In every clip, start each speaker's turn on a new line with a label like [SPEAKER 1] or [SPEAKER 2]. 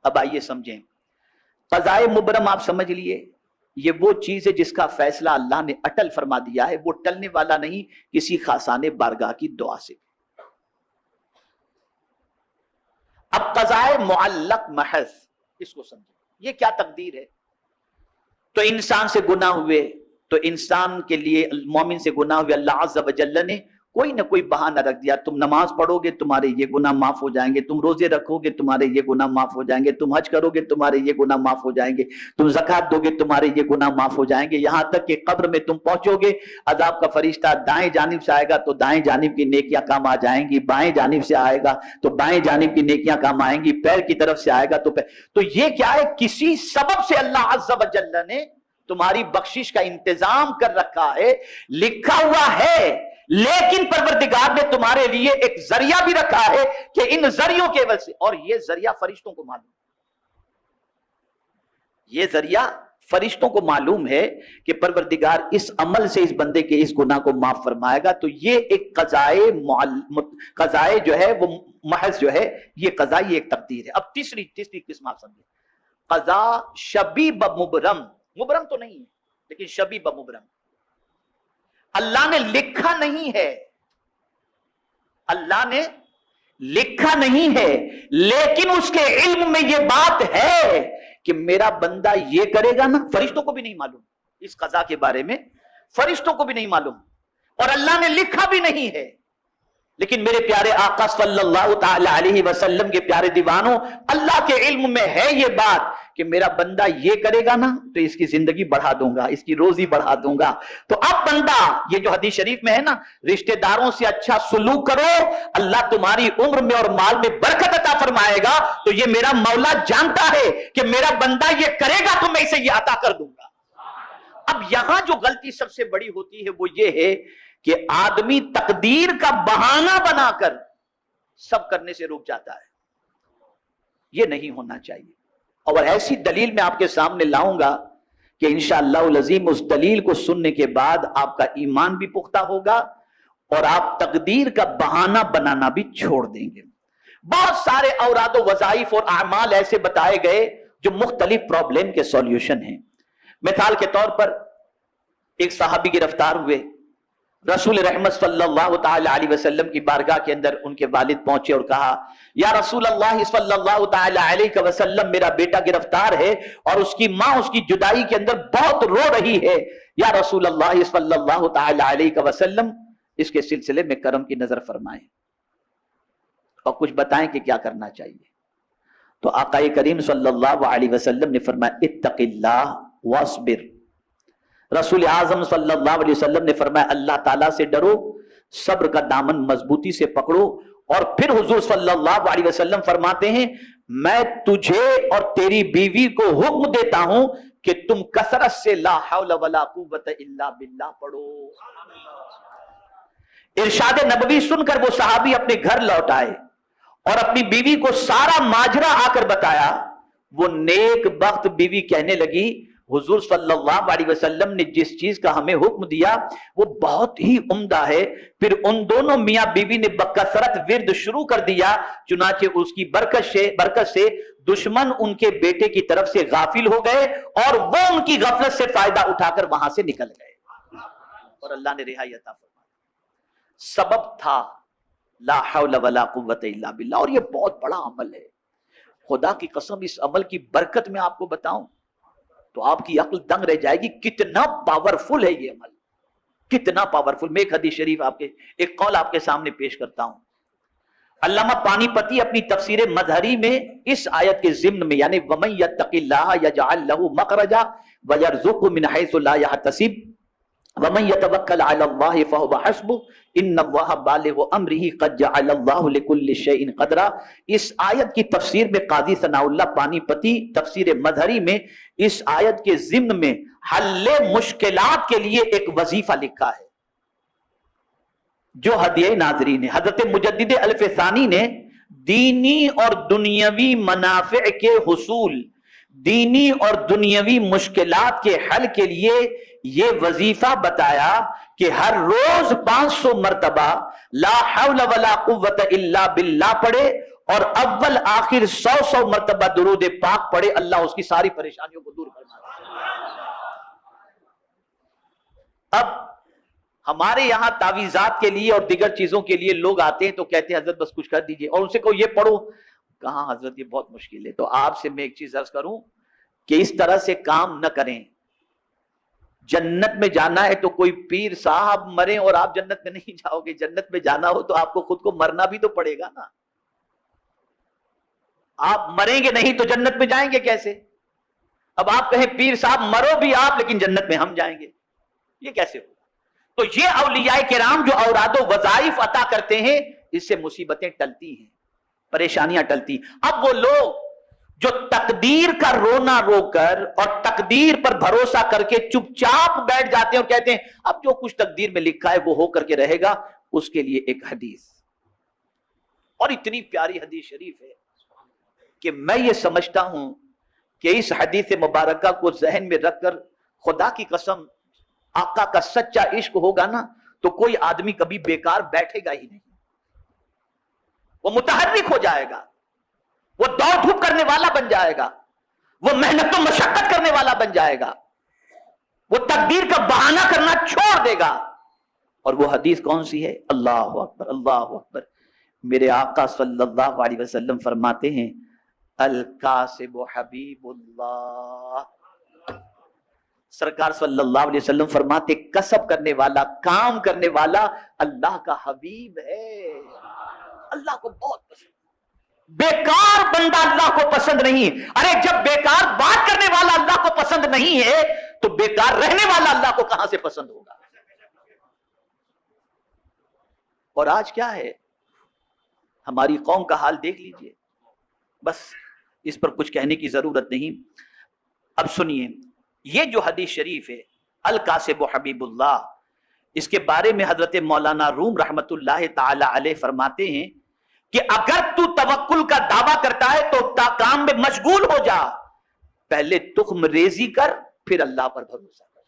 [SPEAKER 1] اب آئیے سمجھیں، قضائے مبرم آپ سمجھ لیے، یہ وہ چیز ہے جس کا فیصلہ اللہ نے اٹل فرما دیا ہے، وہ ٹلنے والا نہیں کسی خاصان بارگاہ کی دعا سے۔ اب قضائے معلق محض، اس کو سمجھیں، یہ کیا تقدیر ہے؟ تو انسان سے گناہ ہوئے، تو انسان کے لیے، مومن سے گناہ ہوئے، اللہ عز و جل نے کوئی نہ کوئی بہانہ رکھ دیا، تم نماز پڑھو گے تمہارے یہ گناہ معاف ہو جائیں گے، تم روزے رکھو گے تمہارے یہ گناہ معاف ہو جائیں گے، تم حج کرو گے تمہارے یہ گناہ معاف ہو جائیں گے، تم زکوٰۃ دو گے تمہارے یہ گناہ معاف ہو جائیں گے، یہاں تک کہ قبر میں تم پہنچو گے، عذاب کا فرشتہ دائیں جانب سے آئے گا تو دائیں جانب کی نیکیاں کام آ جائیں گی، بائیں جانب سے آئے گا تو بائیں جانب کی نیکیاں کام آئیں گی، پیر کی طرف سے آئے گا تو پیر۔ تو یہ کیا ہے؟ کسی سبب سے اللہ عز و جل نے تمہاری بخشش کا انتظام کر رکھا ہے، لکھا ہوا ہے، لیکن پروردگار نے تمہارے لیے ایک ذریعہ بھی رکھا ہے کہ ان ذریعوں کے وجہ سے، اور یہ ذریعہ فرشتوں کو معلوم، یہ ذریعہ فرشتوں کو معلوم ہے کہ پروردگار اس عمل سے اس بندے کے اس گناہ کو معاف فرمائے گا۔ تو یہ ایک قضائے جو ہے وہ محض جو ہے، یہ قضاء، یہ ایک تقدیر ہے۔ اب تیسری قسم آپ سمجھیں، قضاء شبیب مبرم، مبرم تو نہیں ہے لیکن شبیب مبرم، اللہ نے لکھا نہیں ہے، اللہ نے لکھا نہیں ہے لیکن اس کے علم میں یہ بات ہے کہ میرا بندہ یہ کرے گا نا، فرشتوں کو بھی نہیں معلوم اس قضاء کے بارے میں، فرشتوں کو بھی نہیں معلوم اور اللہ نے لکھا بھی نہیں ہے، لیکن میرے پیارے آقا صلی اللہ تعالی علیہ وسلم کے پیارے دیوانوں، اللہ کے علم میں ہے یہ بات کہ میرا بندہ یہ کرے گا نا تو اس کی زندگی بڑھا دوں گا، اس کی روزی بڑھا دوں گا۔ تو اب بندہ، یہ جو حدیث شریف میں ہے نا، رشتہ داروں سے اچھا سلوک کرو، اللہ تمہاری عمر میں اور مال میں برکت عطا فرمائے گا، تو یہ میرا مولا جانتا ہے کہ میرا بندہ یہ کرے گا تو میں اسے یہ عطا کر دوں گا۔ اب یہاں جو غلطی سب سے بڑی ہوتی ہے وہ یہ ہے کہ آدمی تقدیر کا بہانہ بنا کر سب کرنے سے رک جاتا ہے، یہ نہیں ہونا چاہیے۔ اور ایسی دلیل میں آپ کے سامنے لاؤں گا کہ انشاءاللہ العظیم اس دلیل کو سننے کے بعد آپ کا ایمان بھی پختہ ہوگا اور آپ تقدیر کا بہانہ بنانا بھی چھوڑ دیں گے۔ بہت سارے اوراد و وظائف اور اعمال ایسے بتائے گئے جو مختلف پرابلم کے سولوشن ہیں۔ مثال کے طور پر ایک صحابی گرفتار ہوئے، رسول رحمت صلی اللہ تعالی علیہ وسلم کی بارگاہ کے اندر ان کے والد پہنچے اور کہا، یا رسول اللہ صلی اللہ تعالی علیہ وسلم، میرا بیٹا گرفتار ہے اور اس کی ماں اس کی جدائی کے اندر بہت رو رہی ہے، یا رسول اللہ صلی اللہ تعالی علیہ وسلم اس کے سلسلے میں کرم کی نظر فرمائیں اور کچھ بتائیں کہ کیا کرنا چاہیے۔ تو آقا کریم صلی اللہ علیہ وسلم نے فرمایا، اتق اللہ واصبر۔ رسول اعظم صلی اللہ علیہ وسلم نے فرمایا، اللہ تعالیٰ سے ڈرو، صبر کا دامن مضبوطی سے پکڑو۔ اور پھر حضور صلی اللہ علیہ وسلم فرماتے ہیں، میں تجھے اور تیری بیوی کو حکم دیتا ہوں کہ تم کثرت سے لا حول ولا قوت الا باللہ پڑھو۔ ارشاد نبوی سن کر وہ صحابی اپنے گھر لوٹ آئے اور اپنی بیوی کو سارا ماجرا آ کر بتایا۔ وہ نیک بخت بیوی کہنے لگی، حضور صلی اللہ علیہ وسلم نے جس چیز کا ہمیں حکم دیا وہ بہت ہی عمدہ ہے۔ پھر ان دونوں میاں بیوی نے بکثرت ورد شروع کر دیا، چنانچہ اس کی برکت سے دشمن ان کے بیٹے کی طرف سے غافل ہو گئے اور وہ ان کی غفلت سے فائدہ اٹھا کر وہاں سے نکل گئے اور اللہ نے رہائی عطا فرمائی۔ سبب تھا لا حول ولا قوت الا باللہ، اور یہ بہت بڑا عمل ہے۔ خدا کی قسم اس عمل کی برکت میں آپ کو بتاؤں تو آپ کی عقل دنگ رہ جائے گی، کتنا پاورفل ہے یہ عمل، کتنا پاورفل۔ میں ایک حدیث شریف ایک قول آپ کے سامنے پیش کرتا ہوں۔ علامہ پانی پتی اپنی تفسیر مظہری میں اس آیت کے ضمن میں، یعنی وَمَن يَتَّقِ اللَّهَ يَجْعَل لَّهُ مَخْرَجًا وَيَرْزُقْهُ مِنْ حَيْثُ لَا يَحْتَسِبُ وَمَن يَتَوَكَّلْ عَلَى اللَّهِ فَهُوَ حَسْبُهُ إِنَّ اللَّهَ بَالِغُ أَمْرِهِ قَدْ جَعَلَ اللَّهُ لِكُلِّ شَيْءٍ قَدْرًا۔ اس آیت کی تفسیر میں قاضی ثناء اللہ پانی پتی تفسیر مظہری میں اس آیت کے ضمن میں حل مشکلات کے لیے ایک وظیفہ لکھا ہے جو ہدیہ ناظرین ہے۔ حضرت مجدد الف ثانی نے دینی اور دنیاوی منافع کے حصول، دینی اور دنیاوی مشکلات کے حل کے لیے یہ وظیفہ بتایا کہ ہر روز 500 مرتبہ لا حول ولا قوت الا باللہ پڑھے اور اول آخر 100 مرتبہ درود پاک پڑھے، اللہ اس کی ساری پریشانیوں کو دور کرنا ہے۔ اب ہمارے یہاں تعویذات کے لیے اور دیگر چیزوں کے لیے لوگ آتے ہیں تو کہتے ہیں حضرت بس کچھ کر دیجئے، اور ان سے کہو یہ پڑھو، کہاں حضرت یہ بہت مشکل ہے۔ تو آپ سے میں ایک چیز عرض کروں کہ اس طرح سے کام نہ کریں۔ جنت میں جانا ہے تو کوئی پیر صاحب مرے اور آپ جنت میں نہیں جاؤ گے، جنت میں جانا ہو تو آپ کو خود کو مرنا بھی تو پڑے گا نا۔ آپ مریں گے نہیں تو جنت میں جائیں گے کیسے؟ اب آپ کہیں پیر صاحب مرو بھی آپ لیکن جنت میں ہم جائیں گے، یہ کیسے ہوگا؟ تو یہ اولیاء کرام جو اوراد و وظائف عطا کرتے ہیں، اس سے مصیبتیں ٹلتی ہیں، پریشانیاں ٹلتی۔ اب وہ لوگ جو تقدیر کا رونا رو کر اور تقدیر پر بھروسہ کر کے چپ چاپ بیٹھ جاتے ہیں اور کہتے ہیں اب جو کچھ تقدیر میں لکھا ہے وہ ہو کر کے رہے گا، اس کے لیے ایک حدیث، اور اتنی پیاری حدیث شریف ہے کہ میں یہ سمجھتا ہوں کہ اس حدیث مبارکہ کو ذہن میں رکھ کر خدا کی قسم آقا کا سچا عشق ہوگا نا تو کوئی آدمی کبھی بیکار بیٹھے گا ہی نہیں، وہ متحرک ہو جائے گا، وہ دوڑ دھوپ کرنے والا بن جائے گا، وہ محنت و مشقت کرنے والا بن جائے گا، وہ تقدیر کا بہانہ کرنا چھوڑ دے گا۔ اور وہ حدیث کون سی ہے؟ اللہ اکبر اللہ اکبر۔ میرے آقا صلی اللہ علیہ وسلم فرماتے ہیں الکاسب حبیب اللہ۔ سرکار صلی اللہ علیہ وسلم فرماتے کسب کرنے والا، کام کرنے والا اللہ کا حبیب ہے، اللہ کو بہت پسند۔ بیکار بندہ اللہ کو پسند نہیں۔ ارے جب بیکار بات کرنے والا اللہ کو پسند نہیں ہے تو بیکار رہنے والا اللہ کو کہاں سے پسند ہوگا؟ اور آج کیا ہے؟ ہماری قوم کا حال دیکھ لیجئے، بس اس پر کچھ کہنے کی ضرورت نہیں۔ اب سنیے، یہ جو حدیث شریف ہے الکاسب حبیب اللہ، اس کے بارے میں حضرت مولانا روم رحمت اللہ تعالی علیہ فرماتے ہیں کہ اگر تو توکل کا دعویٰ کرتا ہے تو کام میں مشغول ہو جا، پہلے تخم ریزی کر پھر اللہ پر بھروسہ کر۔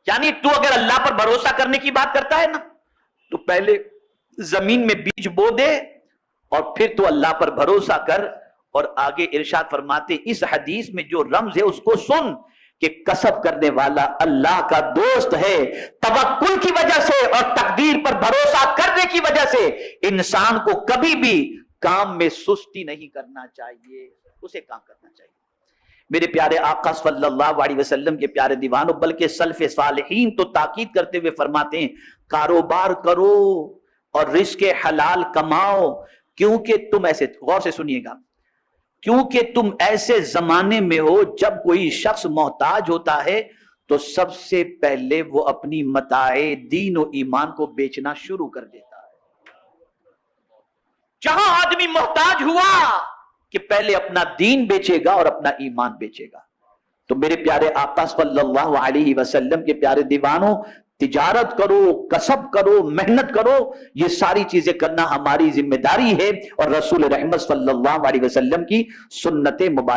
[SPEAKER 1] یعنی تو اگر اللہ پر بھروسہ کرنے کی بات کرتا ہے نا تو پہلے زمین میں بیج بو دے اور پھر تو اللہ پر بھروسہ کر۔ اور آگے ارشاد فرماتے اس حدیث میں جو رمز ہے اس کو سن کہ کسب کرنے والا اللہ کا دوست ہے۔ توکل کی وجہ سے اور تقدیر پر بھروسہ کرنے کی وجہ سے انسان کو کبھی بھی کام میں سستی نہیں کرنا چاہیے، اسے کام کرنا چاہیے۔ میرے پیارے آقا صلی اللہ علیہ وسلم کے پیارے دیوانوں، بلکہ سلف صالحین تو تاکید کرتے ہوئے فرماتے ہیں کاروبار کرو اور رزق حلال کماؤ، کیونکہ تم ایسے، غور سے سنیے گا، کیونکہ تم ایسے زمانے میں ہو جب کوئی شخص محتاج ہوتا ہے تو سب سے پہلے وہ اپنی متاع دین و ایمان کو بیچنا شروع کر دیتا ہے۔ جہاں آدمی محتاج ہوا کہ پہلے اپنا دین بیچے گا اور اپنا ایمان بیچے گا۔ تو میرے پیارے آقا صلی اللہ علیہ وسلم کے پیارے دیوانوں، تجارت کرو، کسب کرو، محنت کرو، یہ ساری چیزیں کرنا ہماری ذمہ داری ہے اور رسول رحمت صلی اللہ علیہ وسلم کی سنت مبارک